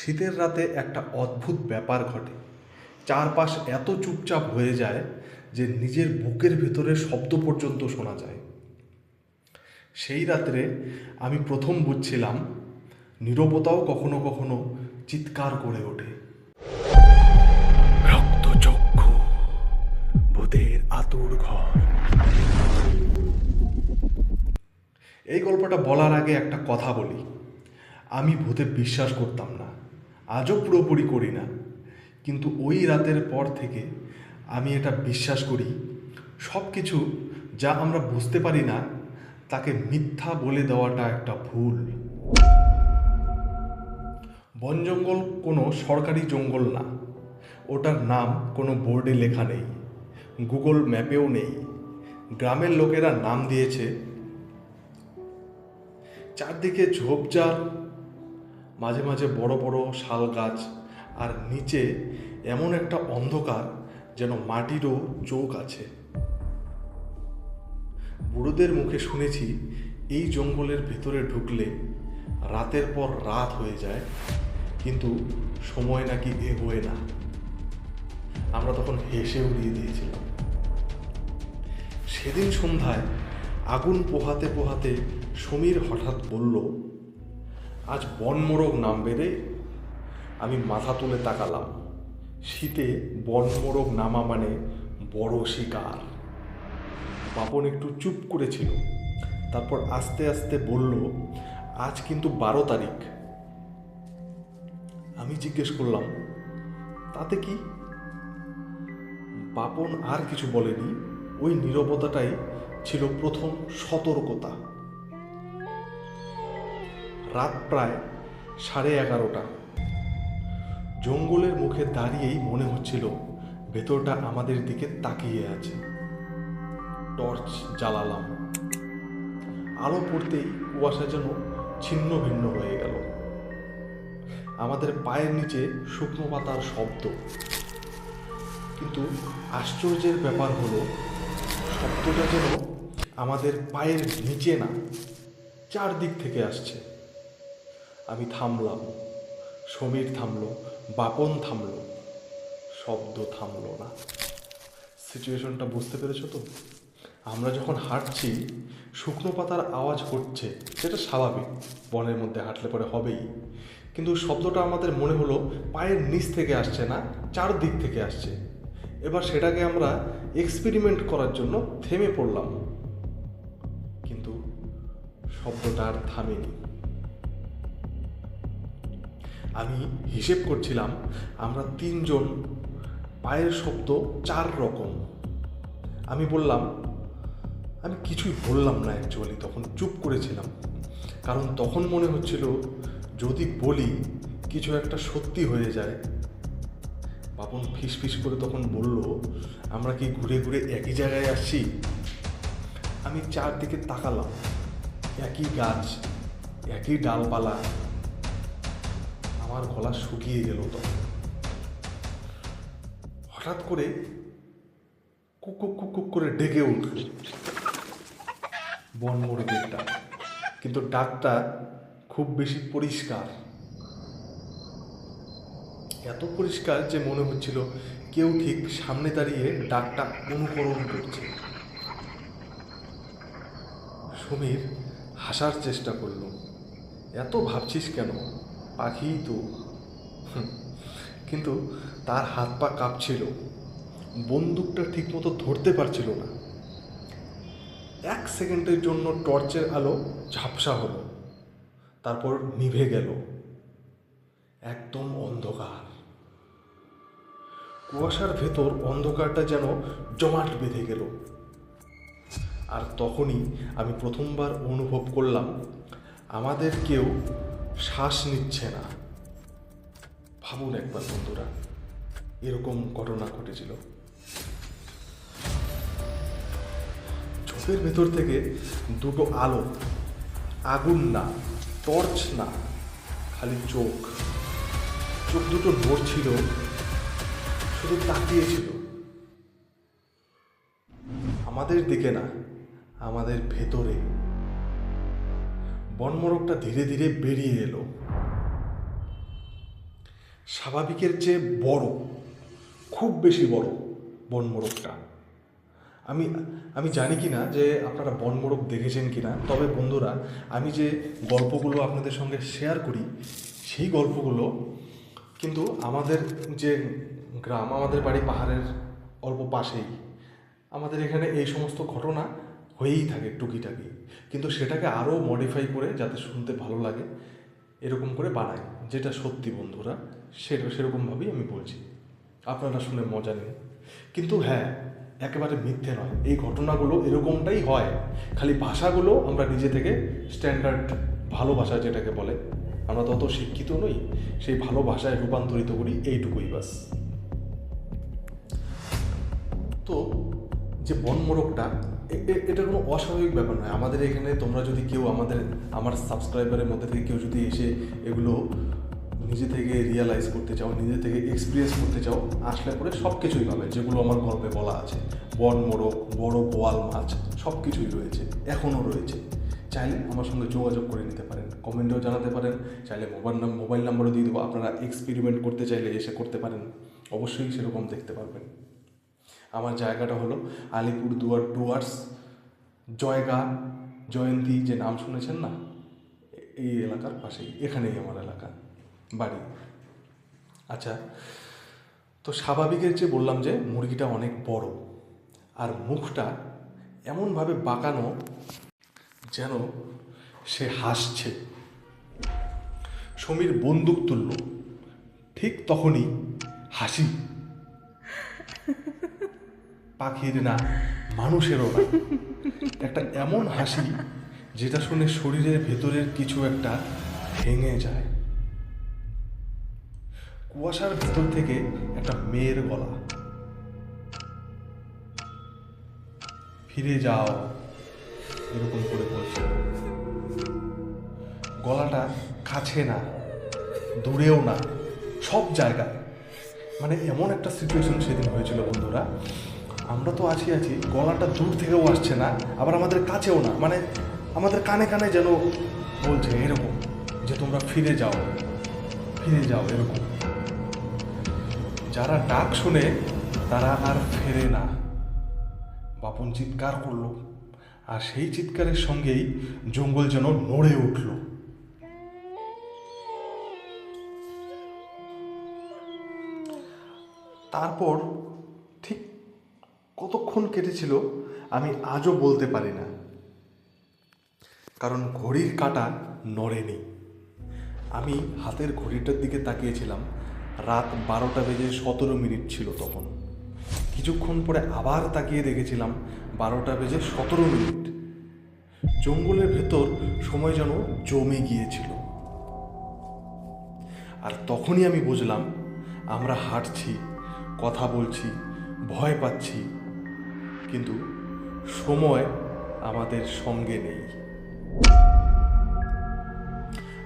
শীতের রাতে একটা অদ্ভুত ব্যাপার ঘটে। চারপাশ এত চুপচাপ হয়ে যায় যে নিজের বুকের ভেতরে শব্দ পর্যন্ত শোনা যায়। সেই রাত্রে আমি প্রথম বুঝছিলাম নীরবতাও কখনো কখনো চিৎকার করে ওঠে। রক্তচক্ষু, ভূতের আতুর ঘর। এই গল্পটা বলার আগে একটা কথা বলি। আমি ভূতে বিশ্বাস করতাম না, আজও পুরোপুরি করি না, কিন্তু ওই রাতের পর থেকে আমি এটা বিশ্বাস করি, সব কিছু যা আমরা বুঝতে পারি না তাকে মিথ্যা বলে দেওয়াটা একটা ভুল। বন জঙ্গল কোনো সরকারি জঙ্গল না, ওটার নাম কোনো বোর্ডে লেখা নেই, গুগল ম্যাপেও নেই। গ্রামের লোকেরা নাম দিয়েছে। চারদিকে ঝোপঝাড়, মাঝে মাঝে বড় বড় শাল গাছ, আর নিচে এমন একটা অন্ধকার যেন মাটিরও চোখ আছে। বুড়োদের মুখে শুনেছি এই জঙ্গলের ভেতরে ঢুকলে রাতের পর রাত হয়ে যায়, কিন্তু সময় নাকি এগোয় না। আমরা তখন হেসে উড়িয়ে দিয়েছিলাম। সেদিন সন্ধ্যায় আগুন পোহাতে পোহাতে সমীর হঠাৎ বলল, আজ বনমোরগ নামবে রে। আমি মাথা তুলে তাকালাম। শীতে বনমোরগ নামা মানে বড় শিকার। বাপন একটু চুপ করেছিল, তারপর আস্তে আস্তে বলল, আজ কিন্তু 12 তারিখ। আমি জিজ্ঞেস করলাম, তাতে কি? বাপন আর কিছু বলেনি। ওই নীরবতাটাই ছিল প্রথম সতর্কতা। রাত প্রায় 11:30। জঙ্গলের মুখে দাঁড়িয়েই মনে হচ্ছিল ভেতরটা আমাদের দিকে তাকিয়ে আছে। টর্চ জ্বালালাম। আলো পড়তেই কুয়াশা যেন ছিন্ন ভিন্ন হয়ে গেল। আমাদের পায়ের নিচে শুকনো পাতার শব্দ। কিন্তু আশ্চর্যের ব্যাপার হলো, শব্দটা যেন আমাদের পায়ের নিচে না, চারদিক থেকে আসছে। আমি থামলাম, সমীর থামলো, বাপন থামলো, শব্দ থামলো না। সিচুয়েশনটা বুঝতে পেরেছো তো? আমরা যখন হাঁটছি, শুকনো পাতার আওয়াজ হচ্ছে, সেটা স্বাভাবিক, বনের মধ্যে হাঁটলে পরে হবেই, কিন্তু শব্দটা আমাদের মনে হলো পায়ের নিচ থেকে আসছে না, চারদিক থেকে আসছে। এবার সেটাকে আমরা এক্সপেরিমেন্ট করার জন্য থেমে পড়লাম, কিন্তু শব্দটা আর থামেনি। আমি হিসেব করছিলাম, আমরা 3 জন, পায়ের শব্দ 4 রকম। আমি বললাম, আমি কিছুই বললাম না অ্যাকচুয়ালি, তখন চুপ করেছিলাম, কারণ তখন মনে হচ্ছিল যদি বলি কিছু একটা সত্যি হয়ে যায়। বাপন ফিস ফিস করে তখন বলল, আমরা কি ঘুরে ঘুরে একই জায়গায় আসছি? আমি চারদিকে তাকালাম, একই গাছ, একই ডালপালা। আমার গলা শুকিয়ে গেল তখন। হঠাৎ করে কুকুক কুকুক করে ডেকে উঠল বনমোরগের ডাক, কিন্তু ডাকটা খুব বেশি পরিষ্কার, এত পরিষ্কার যে মনে হচ্ছিল কেউ ঠিক সামনে দাঁড়িয়ে ডাকটা অনুকরণ করছে। সমীর হাসার চেষ্টা করল, এত ভাবছিস কেন, পাখিই তো। কিন্তু তার হাত পা কাঁপছিল, বন্দুকটা ঠিকমতো ধরতে পারছিল না। 1 সেকেন্ডের জন্য টর্চের আলো ঝাপসা হলো, তারপর নিভে গেল। একদম অন্ধকার। কুয়াশার ভেতর অন্ধকারটা যেন জমাট বেঁধে গেল। আর তখনই আমি প্রথমবার অনুভব করলাম আমাদের কেউ শ্বাস নিচ্ছে না। ভাবুন একবার বন্ধুরা, এরকম ঘটনা ঘটেছিল। চোখের ভেতর থেকে দুটো আলো, আগুন না, টর্চ না, খালি চোখ। চোখ দুটো নড়ছিল, শুধু তাকিয়েছিল আমাদের দিকে না, আমাদের ভেতরে। বনমোরগটা ধীরে ধীরে বেরিয়ে এলো। স্বাভাবিকের চেয়ে বড়, খুব বেশি বড় বনমোরগটা। আমি আমি জানি কি না যে আপনারা বনমোরগ দেখেছেন কি না, তবে বন্ধুরা আমি যে গল্পগুলো আপনাদের সঙ্গে শেয়ার করি সেই গল্পগুলো কিন্তু আমাদের যে গ্রাম, আমাদের বাড়ি পাহাড়ের অল্প পাশেই, আমাদের এখানে এই সমস্ত ঘটনা হয়েই থাকে টুকিটাকি, কিন্তু সেটাকে আরও মডিফাই করে যাতে শুনতে ভালো লাগে এরকম করে বানাই, যেটা সত্যি বন্ধুরা সেরকমভাবেই আমি বলছি, আপনারা শুনে মজা নিন। কিন্তু হ্যাঁ, একেবারে মিথ্যে নয়, এই ঘটনাগুলো এরকমটাই হয়, খালি ভাষাগুলো আমরা নিজে থেকে স্ট্যান্ডার্ড ভালো ভাষা যেটাকে বলে, আমরা তত শিক্ষিত নই, সেই ভালো ভাষায় রূপান্তরিত করি, এইটুকুই বাস। তো যে বনমোরগটা, এটা কোনো অস্বাভাবিক ব্যাপার নয়। আমাদের এখানে তোমরা যদি কেউ আমার সাবস্ক্রাইবারের মধ্যে থেকে কেউ যদি এসে এগুলো নিজে থেকে রিয়ালাইজ করতে চাও, নিজে থেকে এক্সপিরিয়েন্স করতে চাও, আসলে পরে সব কিছুই পাবে যেগুলো আমার গল্পে বলা আছে। বনমোরগ, বড় বোয়াল মাছ, সব কিছুই রয়েছে, এখনও রয়েছে। চাইলে আমার সঙ্গে যোগাযোগ করে নিতে পারেন, কমেন্টেও জানাতে পারেন, চাইলে মোবাইল নাম্বারও দিয়ে দেবো, আপনারা এক্সপেরিমেন্ট করতে চাইলে এসে করতে পারেন, অবশ্যই সেরকম দেখতে পারবেন। আমার জায়গাটা হলো আলিপুরদুয়ার ডুয়ার্স, জয়ন্তী যে নাম শুনেছেন না, এই এলাকার পাশেই, এখানেই আমার এলাকা, বাড়ি। আচ্ছা, তো স্বাভাবিকের যে বললাম যে মুরগিটা অনেক বড়, আর মুখটা এমনভাবে বাঁকানো যেন সে হাসছে। সমীর বন্দুক তুলল, ঠিক তখনই হাসি, পাখির না, মানুষেরও না, একটা এমন হাসি যেটা শুনে শরীরের ভেতরের কিছু একটা ভেঙে যায়। কুয়াশার ভেতর থেকে একটা মেয়ের গলা, ফিরে যাও, এরকম করে বলছে। গলাটা কাছে না, দূরেও না, সব জায়গায়। মানে এমন একটা সিচুয়েশন সেদিন হয়েছিল বন্ধুরা, আমরা তো আছি, গলাটা দূর থেকেও আসছে না, আবার আমাদের কাছেও না, মানে আমাদের কানে কানে যেন বলছে এরকম যে তোমরা ফিরে যাও, ফিরে যাও, এরকম। যারা ডাক শুনে তারা আর ফেরে না। বাপন চিৎকার করলো, আর সেই চিৎকারের সঙ্গেই জঙ্গল যেন নড়ে উঠল। তারপর ঠিক কতক্ষণ কেটেছিল আমি আজও বলতে পারি না, কারণ ঘড়ির কাঁটা নড়েনি। আমি হাতের ঘড়িটার দিকে তাকিয়েছিলাম, রাত 12:17 ছিল তখন। কিছুক্ষণ পরে আবার তাকিয়ে দেখেছিলাম 12:17। জঙ্গলের ভেতর সময় যেন জমে গিয়েছিল। আর তখনই আমি বুঝলাম আমরা হাঁটছি, কথা বলছি, ভয় পাচ্ছি, কিন্তু সময় আমাদের সঙ্গে নেই।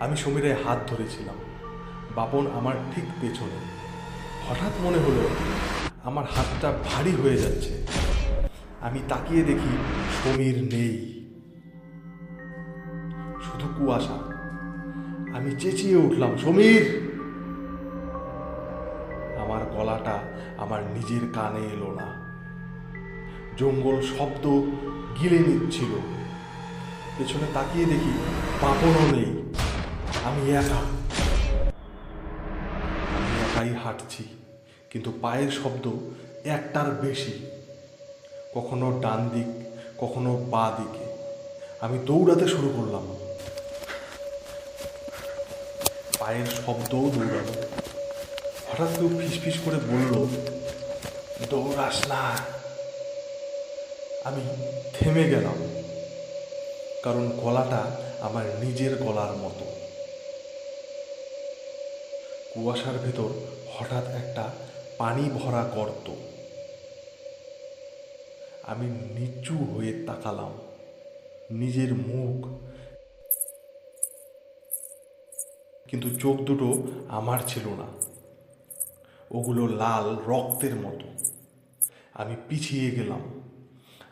আমি সমীরের হাত ধরেছিলাম, বাপন আমার ঠিক পেছনে। হঠাৎ মনে হলো আমার হাতটা ভারী হয়ে যাচ্ছে। আমি তাকিয়ে দেখি সমীর নেই, শুধু কুয়াশা। আমি চেঁচিয়ে উঠলাম, সমীর! আমার গলাটা আমার নিজের কানে এলো না। জঙ্গল শব্দ গিলে নিচ্ছিল। পেছনে তাকিয়ে দেখি বাপনও নেই। আমি একাই হাঁটছি, কিন্তু পায়ের শব্দ একটার বেশি, কখনো ডান দিক, কখনো বাঁ দিকে। আমি দৌড়াতে শুরু করলাম, পায়ের শব্দও দৌড়ালো। হঠাৎ কেউ ফিসফিস করে বলল, দৌড়াস না। আমি থেমে গেলাম, কারণ গলাটা আমার নিজের গলার মতো। কুয়াশার ভেতর হঠাৎ একটা পানি ভরা গর্ত। আমি নিচু হয়ে তাকালাম, নিজের মুখ, কিন্তু চোখ দুটো আমার ছিল না, ওগুলো লাল রক্তের মতো। আমি পিছিয়ে গেলাম,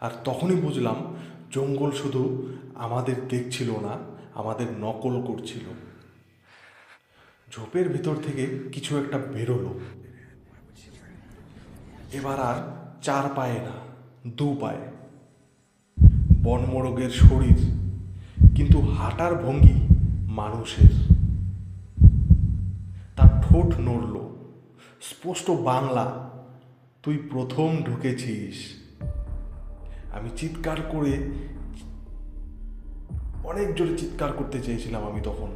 আর তখনই বুঝলাম জঙ্গল শুধু আমাদের দেখছিল না, আমাদের নকল করছিল। ঝোপের ভিতর থেকে কিছু একটা বেরোলো। এবার আর 4 পায়ে না, 2 পায়ে। বনমোরগের শরীর, কিন্তু হাঁটার ভঙ্গি মানুষের। তার ঠোঁট নড়ল, স্পষ্ট বাংলা, তুই প্রথম ঢুকেছিস। আমি চিৎকার করে, অনেক জোরে চিৎকার করতে চেয়েছিলাম আমি তখন,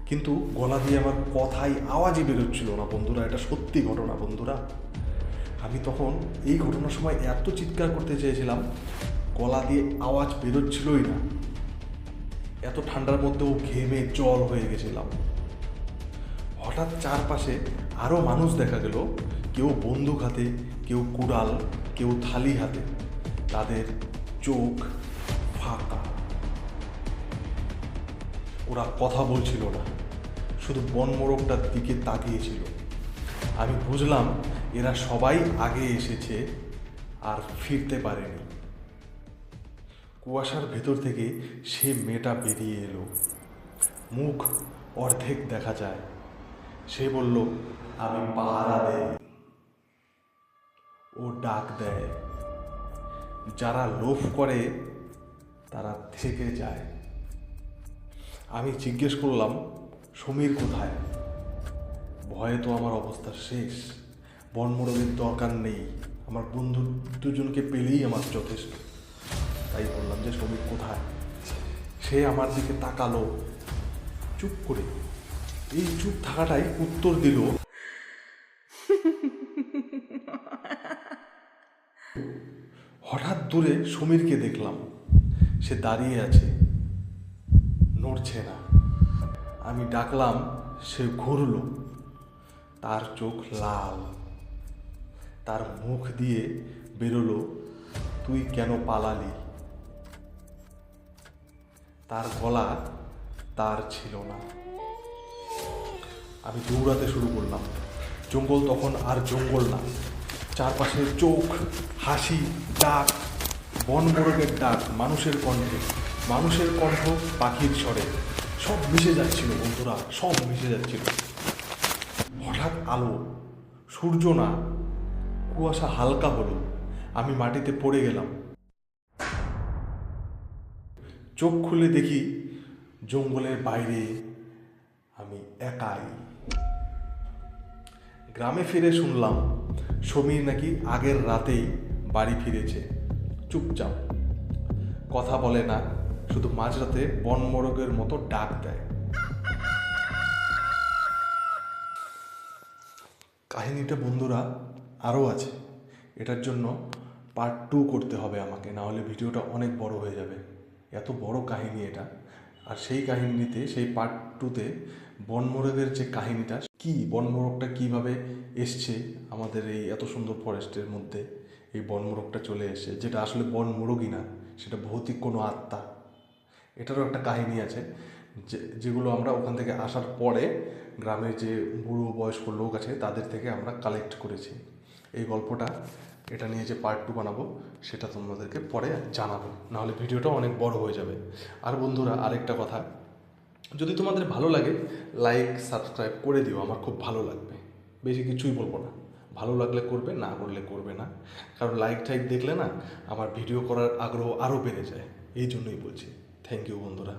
কিন্তু গলা দিয়ে আমার কথাই আওয়াজই বেরোচ্ছিল না বন্ধুরা। এটা সত্যি ঘটনা বন্ধুরা। আমি তখন এই ঘটনার সময় এত চিৎকার করতে চেয়েছিলাম, গলা দিয়ে আওয়াজ বেরোচ্ছিলই না। এত ঠান্ডার মধ্যেও ঘেমে জল হয়ে গেছিলাম। হঠাৎ চারপাশে আরও মানুষ দেখা গেল, কেউ বন্দুক হাতে, কেউ কুড়াল, কেউ থালি হাতে। তাদের চোখ ফাঁকা। ওরা কথা বলছিল না, শুধু বনমোরগটার দিকে তাকিয়েছিল। আমি বুঝলাম এরা সবাই আগে এসেছে আর ফিরতে পারেনি। কুয়াশার ভেতর থেকে সে মেয়েটা বেরিয়ে এলো, মুখ অর্ধেক দেখা যায়। সে বলল, আমি পাহারা দেই। ও ডাক দেয়, যারা লোভ করে তারা থেকে যায়। আমি জিজ্ঞেস করলাম, সমীর কোথায়? ভয়ে তো আমার অবস্থা শেষ। বনমোরগের দরকার নেই, আমার বন্ধু দুজনকে পেলেই আমার যথেষ্ট। তাই বললাম যে সমীর কোথায়? সে আমার দিকে তাকালো চুপ করে। এই চুপ থাকাটাই উত্তর দিল, হঠাৎ দূরে সমীরকে দেখলাম। সে দাঁড়িয়ে আছে, নড়ছে না। আমি ডাকলাম, সে ঘুরল। তার চোখ লাল। তার মুখ দিয়ে বেরোলো, তুই কেন পালালি? তার গলা তার ছিল না। আমি দৌড়াতে শুরু করলাম। জঙ্গল তখন আর জঙ্গল না, চারপাশে চোখ, হাসি, ডাক, বনমোরগের ডাক, মানুষের কণ্ঠে, মানুষের কণ্ঠ পাখির স্বরে। সব মিশে যাচ্ছিল বন্ধুরা, সব মিশে যাচ্ছিল। হঠাৎ আলো, সূর্য না, কুয়াশা হালকা হলো। আমি মাটিতে পড়ে গেলাম। চোখ খুলে দেখি জঙ্গলের বাইরে আমি একাই। গ্রামে ফিরে শুনলাম সমীর নাকি আগের রাতেই বাড়ি ফিরেছে, চুপচাপ, কথা বলে না, শুধু মাঝরাতে বনমোরগের মতো ডাক দেয়। কাহিনীটা বন্ধুরা আরও আছে। এটার জন্য পার্ট 2 করতে হবে আমাকে, না হলে ভিডিওটা অনেক বড় হয়ে যাবে। এত বড় কাহিনী এটা। আর সেই কাহিনীতে, সেই পার্ট 2তে বনমোরগের যে কাহিনীটা, কি বনমোরগটা কীভাবে এসছে আমাদের এই এত সুন্দর ফরেস্টের মধ্যে, এই বনমোরগটা চলে এসছে, যেটা আসলে বনমোরগই না, সেটা ভৌতিক কোনো আত্মা। এটারও একটা কাহিনী আছে, যেগুলো আমরা ওখান থেকে আসার পরে গ্রামের যে বুড়ো বয়স্ক লোক আছে তাদের থেকে আমরা কালেক্ট করেছি এই গল্পটা। এটা নিয়ে যে পার্ট 2 বানাবো সেটা তোমাদেরকে পরে জানাবো, নাহলে ভিডিওটা অনেক বড় হয়ে যাবে। আর বন্ধুরা আরেকটা কথা, যদি তোমাদের ভালো লাগে লাইক সাবস্ক্রাইব করে দিও, আমার খুব ভালো লাগবে। বেশি কিছুই বলবো না, ভালো লাগলে করবে, না করলে করবে না। কারণ লাইক টাইক দেখলে না আমার ভিডিও করার আগ্রহ আরও বেড়ে যায়, এই জন্যই বলছি। থ্যাংক ইউ বন্ধুরা।